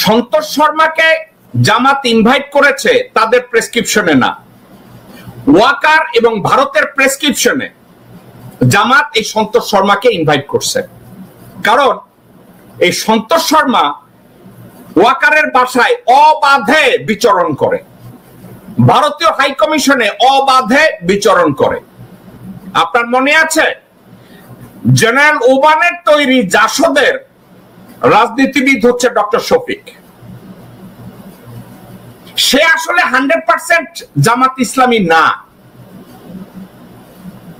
সন্তোষ শর্মাকে জামাত invite করেছে তাদের প্রেসক্রিপশনে না, ওয়াকার এবং ভারতের প্রেসক্রিপশনে জামাত এই সন্তোষ শর্মাকে ইনভাইট করছে। কারণ এই সন্তোষ শর্মা ওয়াকারের বাসায় অবাধে বিচরণ করে, ভারতীয় হাই কমিশনে অবাধে বিচরণ করে। আপনার মনে আছে জেনারেল ওবানের তৈরি জাসদের রাজনীতিবিদ হচ্ছে ডক্টর শফিক। সে আসলে 100% জামাত ইসলামী না,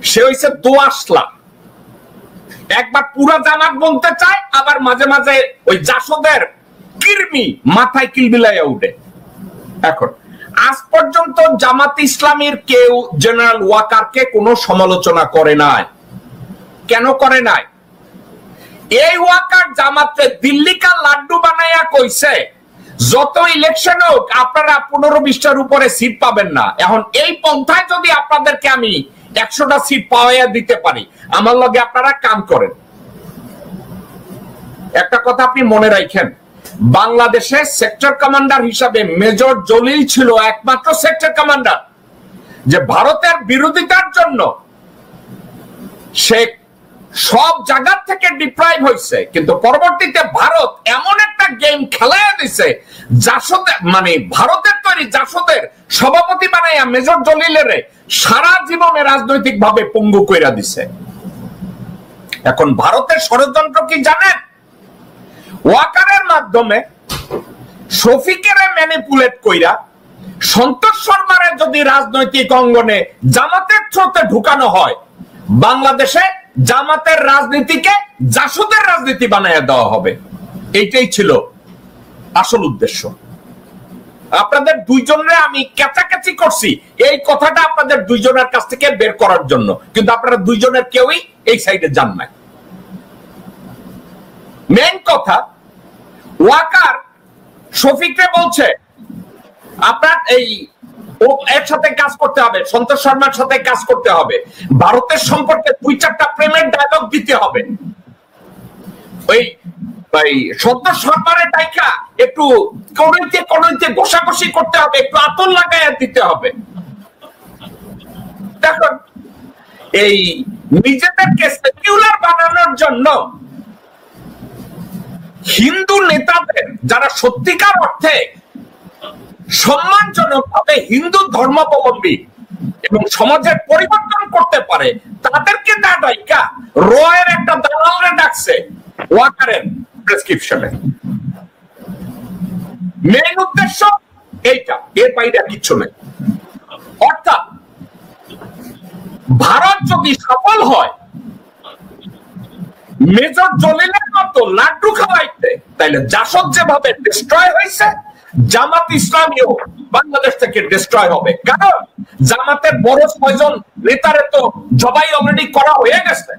সে হইছে দোয়াশলা। একবার পুরা জামাত বলতে চায়, আবার মাঝে মাঝে ওই জাসদের কিরমি মাথায় কিলবিলাইয়া উঠে। এখন আজ পর্যন্ত জামাত ইসলামীর কেউ জেনারেল ওয়াকারকে কোনো সমালোচনা করে নাই। কেন করে নাই? এই ওয়াকার জামাতে দিল্লিকা লাড্ডু বানাইয়া কইছে যত ইলেকশন হোক আপনারা 15-20টার উপরে সিট পাবেন না। এখন এই পন্থায় যদি আপনাদেরকে আমি 100টা সিট পাওয়াইয়া দিতে পারি, আমার লগে আপনারা কাম করেন। একটা কথা আপনি মনে রাখেন, বাংলাদেশে সেক্টর কমান্ডার হিসাবে মেজর জলিল ছিল একমাত্র সেক্টর কমান্ডার যে ভারতের বিরোধিতার জন্য সে সব জায়গা থেকে ডিপ্রাইভ হয়েছে, কিন্তু পরবর্তীতে ভারত এমন একটা গেম খেলাইয়া দিছে, জাসদের মানে ভারতের তৈরি জাসদের সভাপতি বানাইয়া মেজর জলিলের সারা জীবনে রাজনৈতিক ভাবে পঙ্গু কইরা দিছে। এখন ভারতের ষড়যন্ত্র কি জানেন? ওয়াকারের মাধ্যমে শফিকের ম্যানিপুলেট কইরা সন্তোষ শর্মারে যদি রাজনৈতিক অঙ্গনে জামাতের থ্রুতে ঢুকানো হয়, বাংলাদেশে জামাতের রাজনীতিকে জাসদের রাজনীতি বানাইয়া দেওয়া হবে। এইটাই ছিল আসল উদ্দেশ্য। আপনাদের দুইজনের আমি ক্যাচাকাচি করছি এই কথাটা আপনাদের দুইজনের কাছ থেকে বের করার জন্য, কিন্তু আপনারা দুইজনের কেউই এই সাইডে যান নাই। মেইন কথা, ওয়াকার শফিককে বলছে আপনার এই এর সাথে কাজ করতে হবে, সন্তোষ শর্মার সাথে কাজ করতে হবে, ভারতের সম্পর্কে 2-4টা প্রেমের ডায়লগ দিতে হবে, ওই সন্তোষ শর্মার টাইকা একটু কনইতে ঘষাঘষি করতে হবে, একটু আতর লাগাইয়া দিতে হবে। দেখুন, এই নিজেদেরকে সেকুলার বানানোর জন্য হিন্দু নেতাদের যারা সত্যিকার অর্থে সম্মানজনক ভাবে হিন্দু ধর্মাবলম্বী এবং সমাজের পরিবর্তন করতে পারে, তাদেরকে ডাইকা রয়ের একটা দালালরে ডাকছে ওয়াকারের প্রেসক্রিপশনে। মেইন উদ্দেশ্য এইটা, এর বাইরে কিচ্ছু নেই। অর্থাৎ ভারত যদি সফল হয় মেজর জলিলের মতো লাড্ডু খাওয়াইতে, তাইলে জাসদ যেভাবে ডিস্ট্রয় হয়েছে, জামাত ইসলামীও বাংলাদেশ থেকে ডিস্ট্রয় হবে। কারণ জামাতের বড় 6জন নেতারে তো জবাই অলরেডি করা হয়ে গেছে।